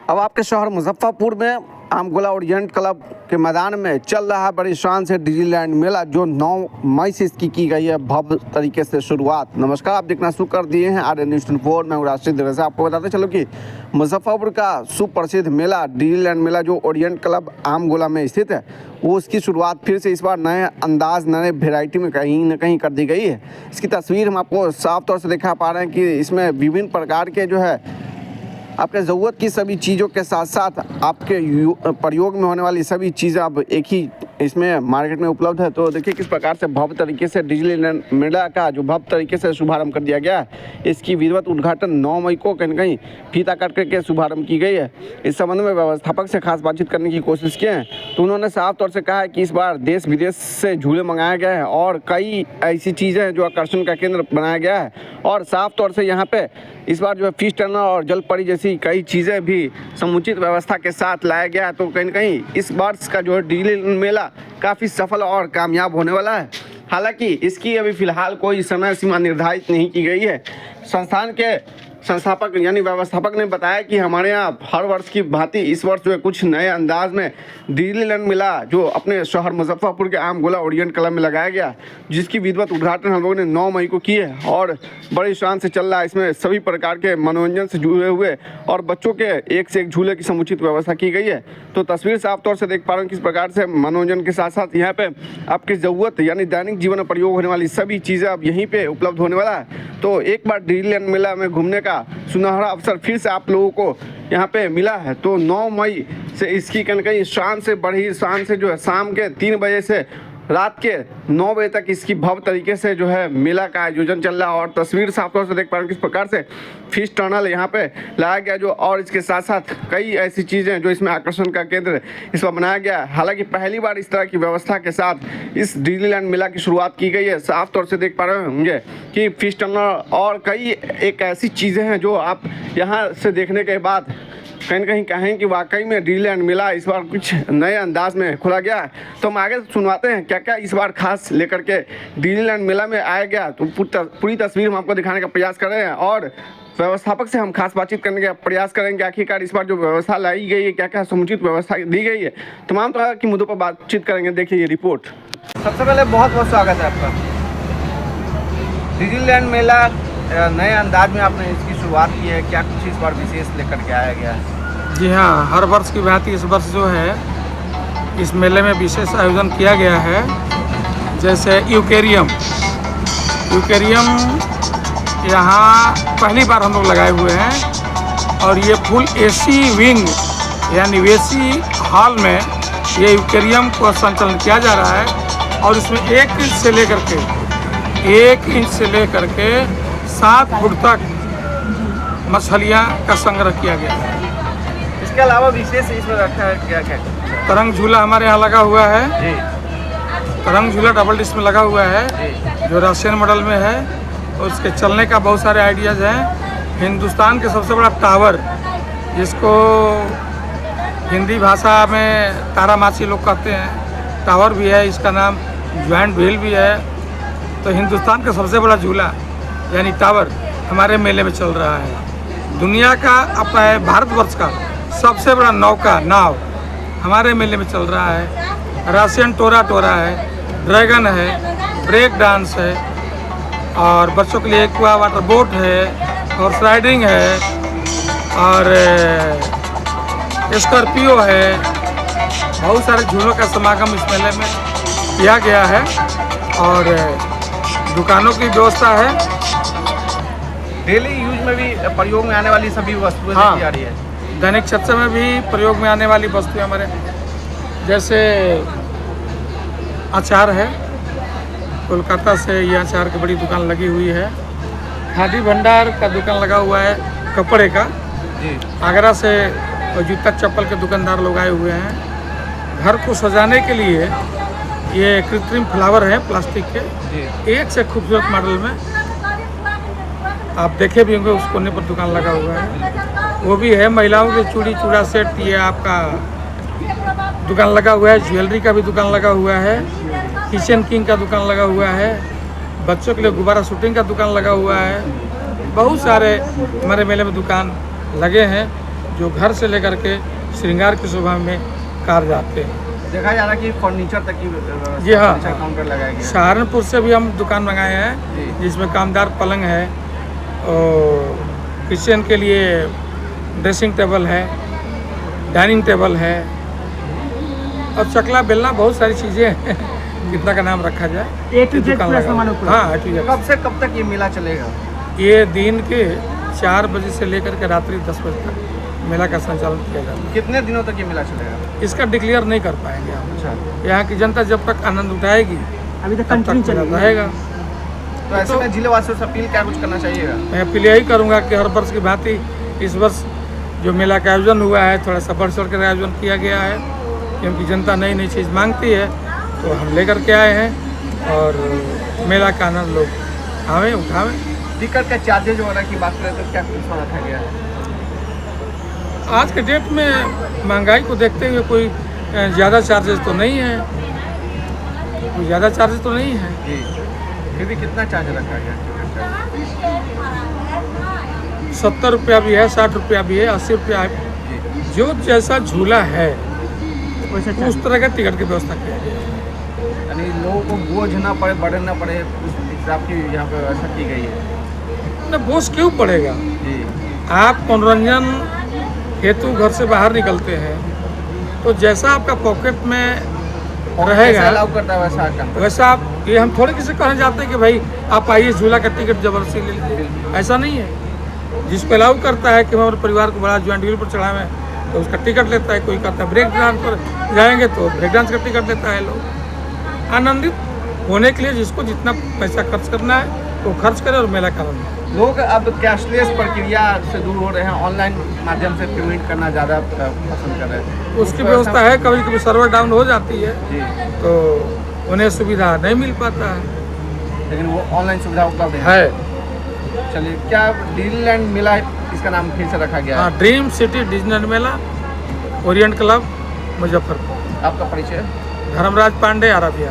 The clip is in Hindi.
अब आपके शहर मुजफ्फरपुर में आमगोला ओरिएंट क्लब के मैदान में चल रहा है बड़ी शान से डिज्नीलैंड मेला, जो 9 मई से इसकी की गई है भव्य तरीके से शुरुआत। नमस्कार, आप देखना शुरू कर दिए हैं आर्यन न्यूज़ 24। मैं राशिद रजा। आपको बताते चलो कि मुजफ्फरपुर का सुप्रसिद्ध मेला डिज्नीलैंड मेला जो ओरिएंट क्लब आमगोला में स्थित है, वो उसकी शुरुआत फिर से इस बार नए अंदाज नए वेराइटी में कहीं ना कहीं कर दी गई है। इसकी तस्वीर हम आपको साफ तौर से दिखा पा रहे हैं कि इसमें विभिन्न प्रकार के जो है आपके ज़रूरत की सभी चीज़ों के साथ साथ आपके प्रयोग में होने वाली सभी चीज़ें अब एक ही इसमें मार्केट में उपलब्ध है। तो देखिए किस प्रकार से भव्य तरीके से डिज्नीलैंड मेला का जो भव्य तरीके से शुभारंभ कर दिया गया है। इसकी विधिवत उद्घाटन 9 मई को कहीं कहीं फीता काट करके शुभारंभ की गई है। इस संबंध में व्यवस्थापक से खास बातचीत करने की कोशिश की है तो उन्होंने साफ तौर से कहा है कि इस बार देश विदेश से झूले मंगाए गए हैं और कई ऐसी चीज़ें हैं जो आकर्षण का केंद्र बनाया गया है। और साफ तौर से यहाँ पे इस बार जो है फिश टनल और जल परी जैसी कई चीज़ें भी समुचित व्यवस्था के साथ लाया गया है। तो कहीं कहीं इस वर्ष का जो है डिज्नीलैंड मेला काफ़ी सफल और कामयाब होने वाला है। हालांकि इसकी अभी फ़िलहाल कोई समय सीमा निर्धारित नहीं की गई है। संस्थान के संस्थापक यानी व्यवस्थापक ने बताया कि हमारे यहाँ हर वर्ष की भांति इस वर्ष जो है कुछ नए अंदाज में डिज्नीलैंड मेला जो अपने शहर मुजफ्फरपुर के आमगोला ओरिएंट क्लब में लगाया गया, जिसकी विधिवत उद्घाटन हम लोगों ने 9 मई को की है और बड़ी शान से चल रहा है। इसमें सभी प्रकार के मनोरंजन से जुड़े हुए और बच्चों के एक से एक झूले की समुचित व्यवस्था की गई है। तो तस्वीर साफ तौर से देख पा रहे हैं किस प्रकार से मनोरंजन के साथ साथ यहाँ पे आपकी ज़रूरत यानी दैनिक जीवन में प्रयोग होने वाली सभी चीज़ें अब यहीं पे उपलब्ध होने वाला है। तो एक बार डिज्नीलैंड मेला में घूमने का सुनहरा अवसर फिर से आप लोगों को यहाँ पे मिला है। तो 9 मई से इसकी कहीं शान से बढ़ी शान से जो है शाम के 3 बजे से रात के 9 बजे तक इसकी भव्य तरीके से जो है मेला का आयोजन चल रहा है। और तस्वीर साफ तौर से देख पा रहे हैं किस प्रकार से फिश टनल यहाँ पे लाया गया जो, और इसके साथ साथ कई ऐसी चीज़ें जो इसमें आकर्षण का केंद्र इस पर बनाया गया है। हालांकि पहली बार इस तरह की व्यवस्था के साथ इस डिज्नीलैंड मेला की शुरुआत की गई है। साफ तौर से देख पा रहे होंगे कि फिश टनल और कई एक ऐसी चीज़ें हैं जो आप यहाँ से देखने के बाद कहीं कहीं कहें कि वाकई में डिज्नीलैंड मेला इस बार कुछ नए अंदाज में खोला गया है। तो हम आगे सुनवाते हैं क्या क्या इस बार खास लेकर के डिज्नीलैंड मेला में आया गया। तो पूरी तस्वीर हम आपको दिखाने का प्रयास कर रहे हैं और व्यवस्थापक से हम खास बातचीत करने का प्रयास करेंगे। आखिरकार इस बार जो व्यवस्था लाई गई है, क्या क्या समुचित व्यवस्था दी गई है, तमाम तरह की मुद्दों पर बातचीत करेंगे। देखिए ये रिपोर्ट। सबसे पहले बहुत बहुत स्वागत है आपका। डिज्नीलैंड मेला नए अंदाज में आपने इसकी शुरुआत की है, क्या कुछ इस बार विशेष लेकर के आया गया है? जी हाँ, हर वर्ष की भांति इस वर्ष जो है इस मेले में विशेष आयोजन किया गया है। जैसे यूकेरियम यहाँ पहली बार हम लोग लगाए हुए हैं और ये फुल एसी विंग यानी एसी हॉल में ये यूकेरियम को संचालन किया जा रहा है। और इसमें 1 इंच से लेकर के 7 फुट तक मछलियाँ का संग्रह किया गया है। इसके अलावा विशेष इसमें रखा है क्या क्या? तरंग झूला हमारे यहाँ लगा हुआ है जी। तरंग झूला डबल डिस्क में लगा हुआ है जो रशियन मॉडल में है और उसके चलने का बहुत सारे आइडियाज़ हैं। हिंदुस्तान के सबसे बड़ा टावर, जिसको हिंदी भाषा में तारामाछी लोग कहते हैं, टावर भी है, इसका नाम ज्वाइंट व्हील भी है। तो हिंदुस्तान का सबसे बड़ा झूला यानी टावर हमारे मेले में चल रहा है। दुनिया का भारतवर्ष का सबसे बड़ा नाव हमारे मेले में चल रहा है। रशियन टोरा है, ड्रैगन है, ब्रेक डांस है और बच्चों के लिए एक्वा वाटर बोट है, हॉर्स राइडिंग है और स्कॉर्पियो है। बहुत सारे झूलों का समागम इस मेले में किया गया है और दुकानों की व्यवस्था है। डेली यूज में भी प्रयोग में आने वाली सभी वस्तुएं हाँ, दी जा रही है। दैनिक चर्चा में भी प्रयोग में आने वाली वस्तुएं हमारे जैसे अचार है, कोलकाता से ये अचार की बड़ी दुकान लगी हुई है। खादी भंडार का दुकान लगा हुआ है कपड़े का जी। आगरा से जूता चप्पल के दुकानदार लोग आए हुए हैं। घर को सजाने के लिए ये कृत्रिम फ्लावर है प्लास्टिक के जी। एक से खूबसूरत मॉडल में आप देखे भी होंगे, उस कोने पर दुकान लगा हुआ है। वो भी है महिलाओं के चूड़ी चूड़ा सेट, ये आपका दुकान लगा हुआ है। ज्वेलरी का भी दुकान लगा हुआ है। किचन किंग का दुकान लगा हुआ है। बच्चों के लिए गुब्बारा शूटिंग का दुकान लगा हुआ है। बहुत सारे हमारे मेले में दुकान लगे हैं। जो घर से लेकर के श्रृंगार की शोभा में कार जाते हैं। देखा जा रहा है कि फर्नीचर तक की जी हाँ, फर्नीचर काउंटर लगाया गया है। सहारनपुर से भी हम दुकान मंगाए हैं जी। जिसमें कामदार पलंग है और किचन के लिए ड्रेसिंग टेबल है, डाइनिंग टेबल है और चकला बेलना, बहुत सारी चीज़ें हैं कितना का नाम रखा जाए। A to Z दुकान पूरा लगा सामान हुआ। उपलब्ध। हाँ, A to Z। कब से कब तक ये मेला चलेगा? ये दिन के 4 बजे से लेकर के रात्रि 10 बजे तक मेला का संचालन किया जाता है। कितने दिनों तक ये मेला चलेगा? इसका डिक्लेयर नहीं कर पाएंगे हम। अच्छा, यहाँ की जनता जब तक आनंद उठाएगी अभी तक तब कंटिन्यू तक मेला चलेगा। रहेगा। तो ऐसे में जिले वासियों से अपील क्या कुछ करना चाहिएगा? मैं अपील यही करूँगा कि हर वर्ष की भांति इस वर्ष जो मेला का आयोजन हुआ है थोड़ा सा बढ़ चढ़ कर आयोजन किया गया है, क्योंकि जनता नई नई चीज़ मांगती है तो हम लेकर के आए हैं और मेला का आनंद लोग आवें उठावें। टिकट का चार्जेज वगैरह की बात करें तो क्या कुछ रखा गया है? आज के डेट में महंगाई को देखते हुए कोई ज़्यादा चार्जेस तो नहीं है, कोई ज़्यादा चार्जेस तो नहीं है। जी, फिर भी कितना चार्ज रखा गया है? 70 रुपया भी है, 60 रुपया भी है, 80 रुपया है। जी, जो जैसा झूला है वैसा उस चाहिए। तरह का टिकट की व्यवस्था की गई है। यानी लोगों को बोझ ना पड़े, बर्डन ना पड़े, उस हिसाब की यहाँ पे व्यवस्था की गई है। ना बोझ क्यों पड़ेगा? जी, आप मनोरंजन हेतु घर से बाहर निकलते हैं तो जैसा आपका पॉकेट में रहेगा अलाउ करता है वैसा काम। वैसा आप, ये हम थोड़े किसी कहना चाहते हैं कि भाई आप आइए झूला का टिकट जबरदस्ती ले लीजिए, ऐसा नहीं है। जिसको अलाउ करता है कि हम अपने परिवार को बड़ा ज्वाइंट व्हील पर चढ़ावें तो उसका टिकट लेता है। कोई कहता है ब्रेक डांस पर जाएंगे तो ब्रेक डांस का टिकट लेता है। लोग आनंदित होने के लिए जिसको जितना पैसा खर्च करना है वो खर्च करे और मेला का आनंद। लोग अब कैशलेस प्रक्रिया से दूर हो रहे हैं, ऑनलाइन माध्यम से पेमेंट करना ज़्यादा पसंद कर रहे हैं। उसकी व्यवस्था है, कभी कभी सर्वर डाउन हो जाती है जी, तो उन्हें सुविधा नहीं मिल पाता है। लेकिन वो ऑनलाइन सुविधा उपलब्ध है। चलिए, क्या डिज्नीलैंड मेला इसका नाम फिर से रखा गया है? हाँ, ड्रीम सिटी डिज्नीलैंड मेला, ओरिएंट क्लब, मुजफ्फरपुर। आपका परिचय? धर्मराज पांडे, आराध्या।